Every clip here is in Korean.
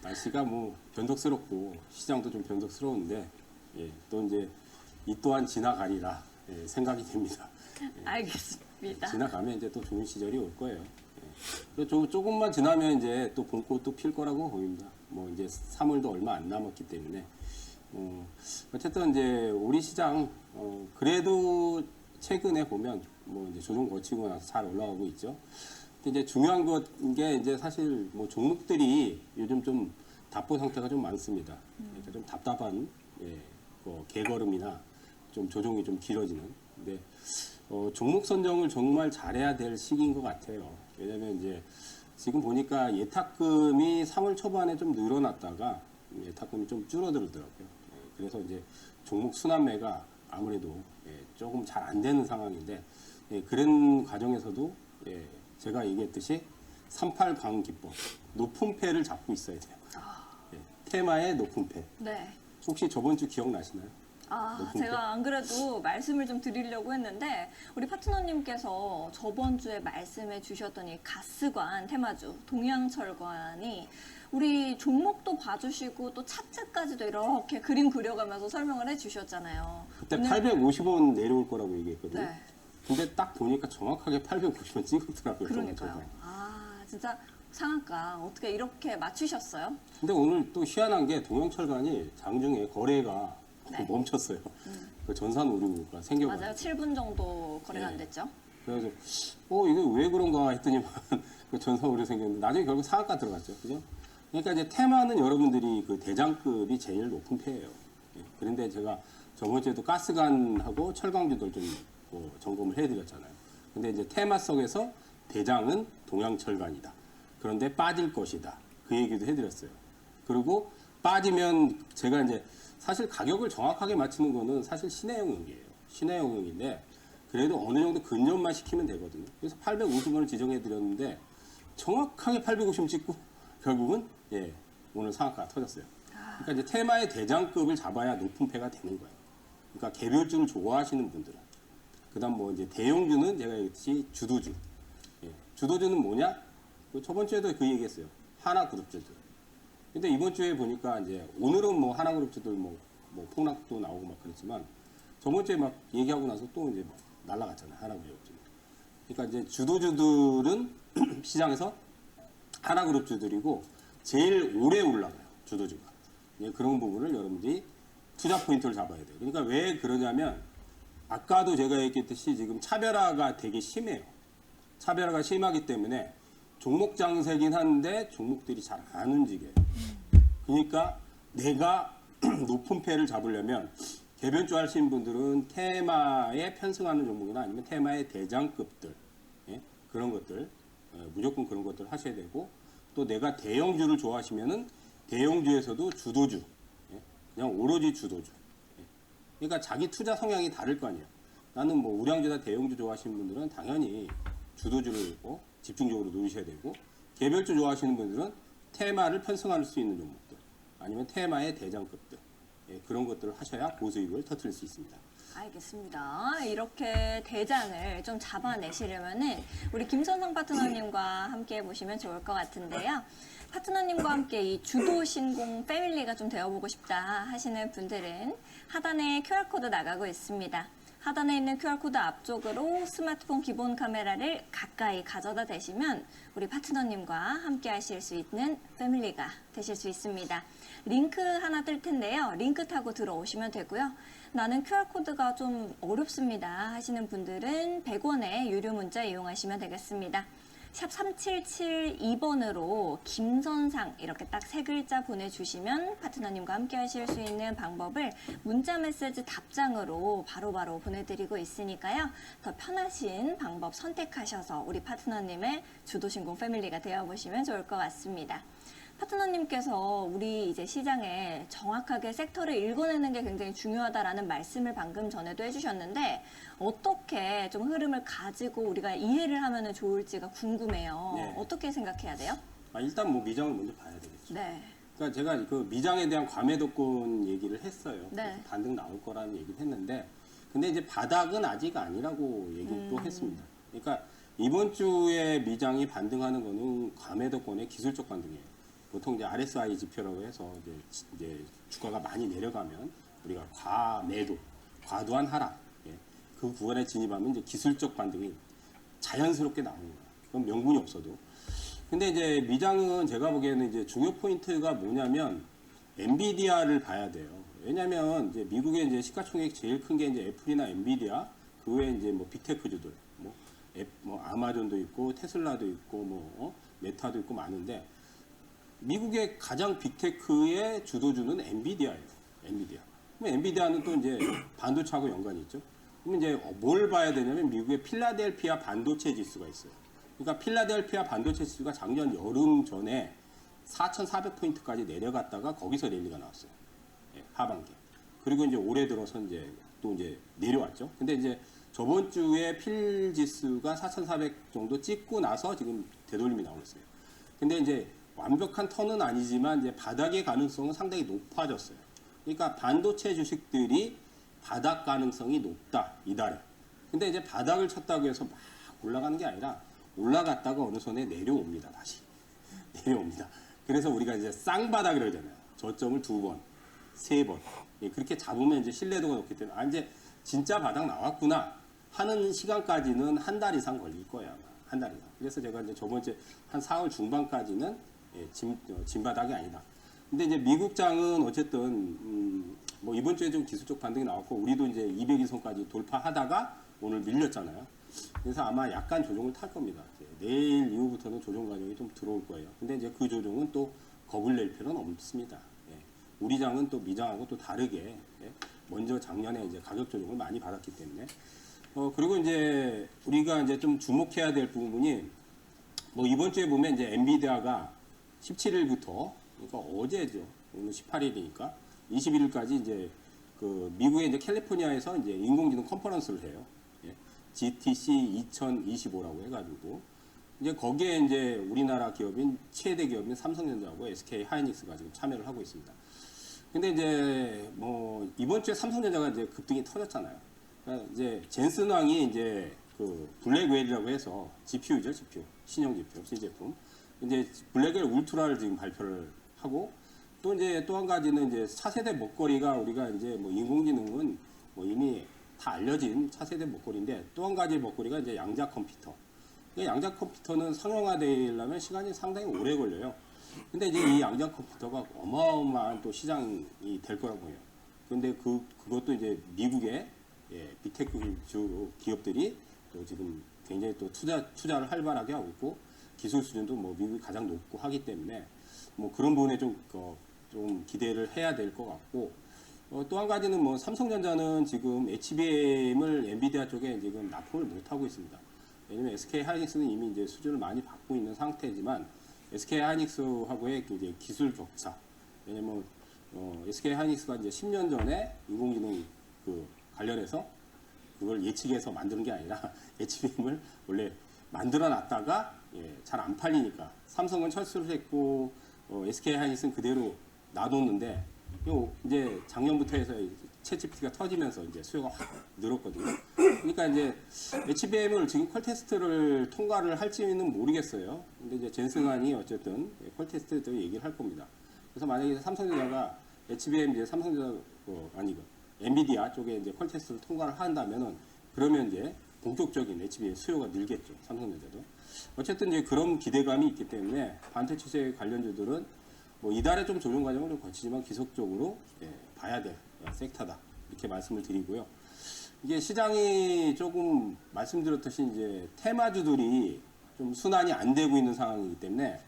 날씨가 뭐 변덕스럽고 시장도 좀 변덕스러운데 예, 또 이제 이 또한 지나가리라 예, 생각이 됩니다. 알겠습니다. 지나가면 이제 또 좋은 시절이 올 거예요. 예. 조금만 지나면 이제 또 봄꽃도 필 거라고 보입니다. 뭐 이제 3월도 얼마 안 남았기 때문에 어쨌든 이제 우리 시장 그래도 최근에 보면 뭐 이제 조정 거치고 나서 잘 올라가고 있죠. 근데 이제 중요한 게 이제 사실 뭐 종목들이 요즘 좀 답보 상태가 좀 많습니다. 그러니까 좀 답답한 예, 뭐 개걸음이나 좀 조정이 좀 길어지는. 근데 종목 선정을 정말 잘해야 될 시기인 것 같아요. 왜냐면 이제 지금 보니까 예탁금이 3월 초반에 좀 늘어났다가 예탁금이 좀 줄어들더라고요. 예, 그래서 이제 종목 순환매가 아무래도 예, 조금 잘 안 되는 상황인데 예, 그런 과정에서도 예, 제가 얘기했듯이 38 방기법 높은 패를 잡고 있어야 돼요. 예, 테마의 높은 패. 네. 혹시 저번 주 기억나시나요? 높은 제가 안 그래도 말씀을 좀 드리려고 했는데 우리 파트너님께서 저번 주에 말씀해 주셨던 이 가스관 테마주 동양철관이 우리 종목도 봐주시고 또 차트까지도 이렇게 그림 그려가면서 설명을 해주셨잖아요. 그때 850원 내려올 거라고 얘기했거든요. 네. 근데 딱 보니까 정확하게 850원 찍었더라고요. 그러니까요. 진짜 상한가 어떻게 이렇게 맞추셨어요? 근데 오늘 또 희한한 게 동양철관이 장중에 거래가 네. 멈췄어요. 그 전산 오류가 생겨가지고. 맞아요. 7분 정도 거래가 안 됐죠. 그래서 이게 왜 그런가 했더니만 그 전산 오류 생겼는데 나중에 결국 상한가 들어갔죠. 그죠? 그러니까 이제 테마는 여러분들이 그 대장급이 제일 높은 패예요. 예. 그런데 제가 저번 주에도 가스관하고 철강주들 좀 점검을 해드렸잖아요. 근데 이제 테마 속에서 대장은 동양철관이다. 그런데 빠질 것이다. 그 얘기도 해드렸어요. 그리고 빠지면 제가 이제 사실 가격을 정확하게 맞추는 거는 사실 신의 영역이에요. 신의 영역인데 그래도 어느 정도 근접만 시키면 되거든요. 그래서 850원을 지정해 드렸는데 정확하게 850원 찍고 결국은 예, 오늘 상한가가 터졌어요. 그러니까 이제 테마의 대장급을 잡아야 높은 패가 되는 거예요. 그러니까 개별주를 좋아하시는 분들은 그다음 뭐 이제 대형주는 제가 얘기했듯이 주도주. 예, 주도주는 뭐냐? 저번 주에도 그 얘기했어요. 하나그룹주들. 근데 이번 주에 보니까 이제 오늘은 뭐 하나그룹주들 뭐 폭락도 나오고 막 그랬지만 저번 주에 막 얘기하고 나서 또 이제 막 날아갔잖아요. 하나그룹주. 그러니까 이제 주도주들은 시장에서 하나그룹주들이고 제일 오래 올라가요. 주도주가. 예, 그런 부분을 여러분들이 투자 포인트를 잡아야 돼요. 그러니까 왜 그러냐면 아까도 제가 얘기했듯이 지금 차별화가 되게 심해요. 차별화가 심하기 때문에 종목 장세긴 한데 종목들이 잘 안 움직여요. 그러니까 내가 높은 패를 잡으려면 개별주 하시는 분들은 테마에 편승하는 종목이나 아니면 테마의 대장급들 예? 그런 것들 무조건 그런 것들 하셔야 되고 또 내가 대형주를 좋아하시면은 대형주에서도 주도주 예? 그냥 오로지 주도주 예? 그러니까 자기 투자 성향이 다를 거 아니에요. 나는 뭐 우량주나 대형주 좋아하시는 분들은 당연히 주도주를 집중적으로 누리셔야 되고 개별주 좋아하시는 분들은 테마를 편성할 수 있는 종목들 아니면 테마의 대장급들 예, 그런 것들을 하셔야 고수익을 터뜨릴 수 있습니다. 알겠습니다. 이렇게 대장을 좀 잡아내시려면은 우리 김선성 파트너님과 함께 해보시면 좋을 것 같은데요. 파트너님과 함께 이 주도 신공 패밀리가 좀 되어보고 싶다 하시는 분들은 하단에 QR코드 나가고 있습니다. 하단에 있는 QR코드 앞쪽으로 스마트폰 기본 카메라를 가까이 가져다 대시면 우리 파트너님과 함께 하실 수 있는 패밀리가 되실 수 있습니다. 링크 하나 뜰 텐데요. 링크 타고 들어오시면 되고요. 나는 QR코드가 좀 어렵습니다 하시는 분들은 100원의 유료 문자 이용하시면 되겠습니다. 샵 3772번으로 김선상 이렇게 딱 세 글자 보내주시면 파트너님과 함께 하실 수 있는 방법을 문자 메시지 답장으로 바로바로 보내드리고 있으니까요. 더 편하신 방법 선택하셔서 우리 파트너님의 주도신공 패밀리가 되어보시면 좋을 것 같습니다. 파트너님께서 우리 이제 시장에 정확하게 섹터를 읽어내는 게 굉장히 중요하다라는 말씀을 방금 전에도 해주셨는데 어떻게 좀 흐름을 가지고 우리가 이해를 하면 좋을지가 궁금해요. 네. 어떻게 생각해야 돼요? 일단 뭐 미장을 먼저 봐야 되겠죠. 네. 그러니까 제가 그 미장에 대한 과매도권 얘기를 했어요. 네. 반등 나올 거라는 얘기를 했는데 근데 이제 바닥은 아직 아니라고 얘기를 또 했습니다. 그러니까 이번 주에 미장이 반등하는 거는 과매도권의 기술적 반등이에요. 보통 이제 RSI 지표라고 해서 이제 주가가 많이 내려가면 우리가 과매도, 과도한 하락, 예, 그 구간에 진입하면 이제 기술적 반등이 자연스럽게 나오는 거예요. 그건 명분이 없어도. 근데 이제 미장은 제가 보기에는 이제 중요 포인트가 뭐냐면 엔비디아를 봐야 돼요. 왜냐면 이제 미국의 이제 시가총액 제일 큰 게 이제 애플이나 엔비디아, 그 외에 이제 뭐 빅테크주들, 뭐 아마존도 있고 테슬라도 있고 메타도 있고 많은데 미국의 가장 빅테크의 주도주는 엔비디아예요. 엔비디아. 그럼 엔비디아는 또 이제 반도체하고 연관이 있죠. 그럼 이제 뭘 봐야 되냐면 미국의 필라델피아 반도체 지수가 있어요. 그러니까 필라델피아 반도체 지수가 작년 여름 전에 4,400포인트까지 내려갔다가 거기서 랠리가 나왔어요. 예, 하반기. 그리고 이제 올해 들어서 이제 또 이제 내려왔죠. 근데 이제 저번 주에 필 지수가 4,400 정도 찍고 나서 지금 되돌림이 나오고 있어요. 근데 이제 완벽한 턴은 아니지만 이제 바닥의 가능성은 상당히 높아졌어요. 그러니까 반도체 주식들이 바닥 가능성이 높다, 이달에. 근데 이제 바닥을 쳤다고 해서 막 올라가는 게 아니라 올라갔다가 어느 선에 내려옵니다, 다시. 내려옵니다. 그래서 우리가 이제 쌍바닥이라고 하잖아요. 저점을 2번, 3번. 예, 그렇게 잡으면 이제 신뢰도가 높기 때문에, 진짜 바닥 나왔구나 하는 시간까지는 한 달 이상 걸릴 거예요, 아마. 한 달 이상. 그래서 제가 이제 저번 주에 한 4월 중반까지는 진바닥이 아니다. 근데 이제 미국장은 어쨌든, 뭐 이번 주에 좀 기술적 반등이 나왔고, 우리도 이제 200일선까지 돌파하다가 오늘 밀렸잖아요. 그래서 아마 약간 조정을 탈 겁니다. 내일 이후부터는 조정 과정이 좀 들어올 거예요. 근데 이제 그 조정은 또 겁을 낼 필요는 없습니다. 예. 우리 장은 또 미장하고 또 다르게, 예. 먼저 작년에 이제 가격 조정을 많이 받았기 때문에. 그리고 이제 우리가 이제 좀 주목해야 될 부분이, 뭐 이번 주에 보면 이제 엔비디아가 17일부터, 그러니까 어제죠. 오늘 18일이니까 21일까지 이제 그 미국의 이제 캘리포니아에서 이제 인공지능 컨퍼런스를 해요. 예. GTC 2025라고 해가지고 이제 거기에 이제 우리나라 기업인 최대 기업인 삼성전자하고 SK 하이닉스가 지금 참여를 하고 있습니다. 근데 이제 뭐 이번 주에 삼성전자가 이제 급등이 터졌잖아요. 그러니까 이제 젠슨 왕이 이제 그 블랙웰이라고 해서 GPU죠, GPU 신형 GPU 신제품. 이제 블랙웰 울트라를 지금 발표를 하고 또 이제 또 한 가지는 이제 차세대 먹거리가 우리가 이제 뭐 인공지능은 뭐 이미 다 알려진 차세대 먹거리인데 또 한 가지 먹거리가 이제 양자 컴퓨터. 양자 컴퓨터는 상용화되려면 시간이 상당히 오래 걸려요. 근데 이제 이 양자 컴퓨터가 어마어마한 또 시장이 될 거라고 해요. 근데 그것도 이제 미국의 빅테크 주 기업들이 또 지금 굉장히 또 투자를 활발하게 하고 있고 기술 수준도 뭐 미국이 가장 높고 하기 때문에 뭐 그런 부분에 좀 기대를 해야 될 것 같고 또 한 가지는 뭐 삼성전자는 지금 HBM을 엔비디아 쪽에 지금 납품을 못 하고 있습니다. 왜냐면 SK 하이닉스는 이미 이제 수주를 많이 받고 있는 상태지만 SK 하이닉스하고의 이제 기술 격차. 왜냐면 SK 하이닉스가 이제 10년 전에 인공지능 그 관련해서 그걸 예측해서 만드는 게 아니라 HBM을 원래 만들어 놨다가 잘 안 팔리니까 삼성은 철수를 했고 SK 하이닉스는 그대로 놔뒀는데 이제 작년부터 해서 챗GPT가 터지면서 이제 수요가 확 늘었거든요. 그러니까 이제 HBM을 지금 퀄테스트를 통과를 할지는 모르겠어요. 근데 이제 젠슨안이 어쨌든 퀄테스트도 얘기를 할 겁니다. 그래서 만약에 삼성전자가 HBM 이제 삼성전자 엔비디아 쪽에 이제 퀄테스트를 통과를 한다면은 그러면 이제 본격적인 HBM 수요가 늘겠죠. 삼성전자도. 어쨌든 이제 그런 기대감이 있기 때문에 반도체 관련주들은 뭐 이달에 좀 조정 과정을 좀 거치지만 기속적으로 봐야 될 섹터다 이렇게 말씀을 드리고요. 이게 시장이 조금 말씀드렸듯이 이제 테마주들이 좀 순환이 안 되고 있는 상황이기 때문에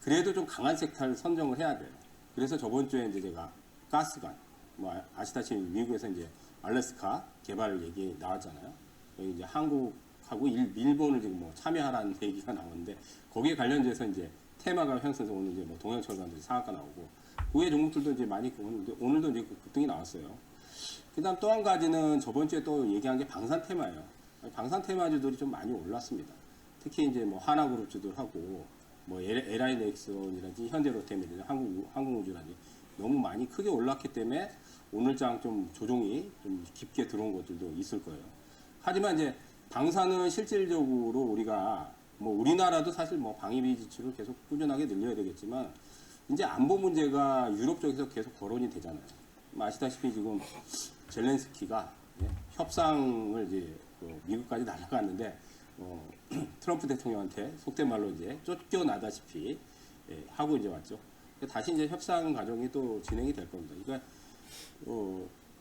그래도 좀 강한 섹터를 선정을 해야 돼요. 그래서 저번 주에 이제 제가 가스관 뭐 아시다시피 미국에서 이제 알래스카 개발 얘기 나왔잖아요. 여기 이제 한국하고 일본을 지금 뭐 참여하라는 얘기가 나오는데 거기에 관련돼서 이제 테마가 형성해서 오늘 이제 뭐 동양철강들이 상한가 나오고 그 외 종목들도 이제 많이 오늘도 이제 급등이 나왔어요. 그다음 또 한 가지는 저번 주에 또 얘기한 게 방산 테마예요. 방산 테마주들이 좀 많이 올랐습니다. 특히 이제 뭐 하나그룹주들하고 뭐 LI넥슨이라든지 현대로템이라든지 한국우주라든지 너무 많이 크게 올랐기 때문에 오늘장 좀 조정이 좀 깊게 들어온 것들도 있을 거예요. 하지만 이제 방산은 실질적으로 우리가 뭐 우리나라도 사실 뭐 방위비 지출을 계속 꾸준하게 늘려야 되겠지만 이제 안보 문제가 유럽 쪽에서 계속 거론이 되잖아요. 아시다시피 지금 젤렌스키가 협상을 이제 미국까지 날아갔는데 트럼프 대통령한테 속된 말로 이제 쫓겨나다시피 하고 이제 왔죠. 다시 이제 협상 과정이 또 진행이 될 겁니다. 그러니까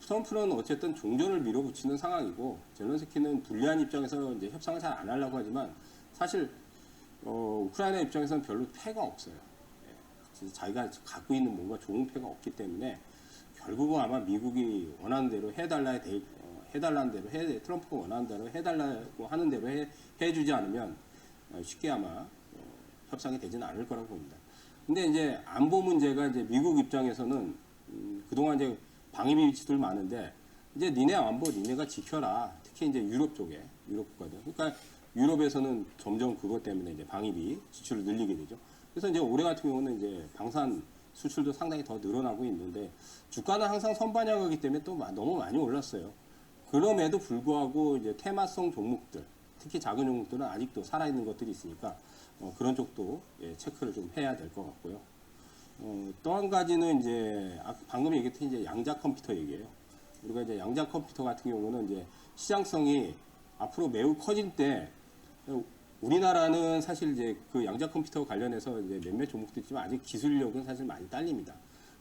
트럼프는 어쨌든 종전을 밀어붙이는 상황이고 젤렌스키는 불리한 입장에서 이제 협상을 잘 안 하려고 하지만 사실 우크라이나 입장에서는 별로 패가 없어요. 자기가 갖고 있는 뭔가 좋은 패가 없기 때문에 결국은 아마 미국이 원하는 대로 해달라는 대로 트럼프가 원하는 대로 해달라고 하는 대로 해주지 않으면 쉽게 아마 협상이 되지는 않을 거라고 봅니다. 근데 이제 안보 문제가 이제 미국 입장에서는 그동안 이제 방위비 위치들 많은데 이제 니네 안보 니네가 지켜라. 특히 이제 유럽 쪽에 유럽 국가들. 그러니까 유럽에서는 점점 그것 때문에 이제 방위비 지출을 늘리게 되죠. 그래서 이제 올해 같은 경우는 이제 방산 수출도 상당히 더 늘어나고 있는데 주가는 항상 선반영하기 때문에 또 너무 많이 올랐어요. 그럼에도 불구하고 이제 테마성 종목들, 특히 작은 종목들은 아직도 살아있는 것들이 있으니까 그런 쪽도 체크를 좀 해야 될 것 같고요. 또 한 가지는 이제 방금 얘기했던 이제 양자 컴퓨터 얘기예요. 우리가 이제 양자 컴퓨터 같은 경우는 이제 시장성이 앞으로 매우 커질 때 우리나라는 사실 이제 그 양자 컴퓨터 관련해서 이제 몇몇 종목도 있지만 아직 기술력은 사실 많이 딸립니다.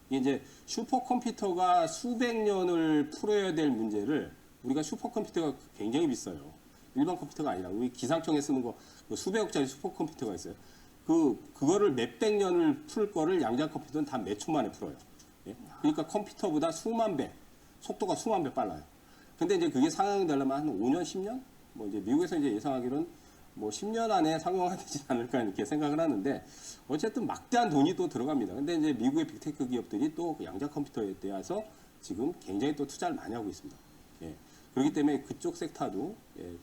이게 이제 슈퍼컴퓨터가 수백 년을 풀어야 될 문제를 우리가 슈퍼컴퓨터가 굉장히 비싸요. 일반 컴퓨터가 아니라 우리 기상청에 쓰는 거 수백억짜리 슈퍼컴퓨터가 있어요. 그거를 몇백 년을 풀 거를 양자 컴퓨터는 다 몇 초 만에 풀어요. 예? 그러니까 컴퓨터보다 수만 배, 속도가 수만 배 빨라요. 근데 이제 그게 상용이 되려면 한 5년, 10년? 뭐 이제 미국에서 이제 예상하기로는 뭐 10년 안에 상용화되지 않을까 이렇게 생각을 하는데 어쨌든 막대한 돈이 또 들어갑니다. 근데 이제 미국의 빅테크 기업들이 또 그 양자 컴퓨터에 대해서 지금 굉장히 또 투자를 많이 하고 있습니다. 예. 그렇기 때문에 그쪽 섹터도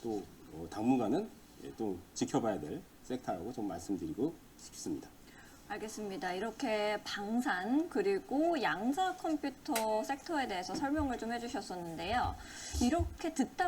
또 당분간은 또 지켜봐야 될 섹터라고 좀 말씀드리고 싶습니다. 알겠습니다. 이렇게 방산 그리고 양자 컴퓨터 섹터에 대해서 설명을 좀 해주셨었는데요. 이렇게 듣다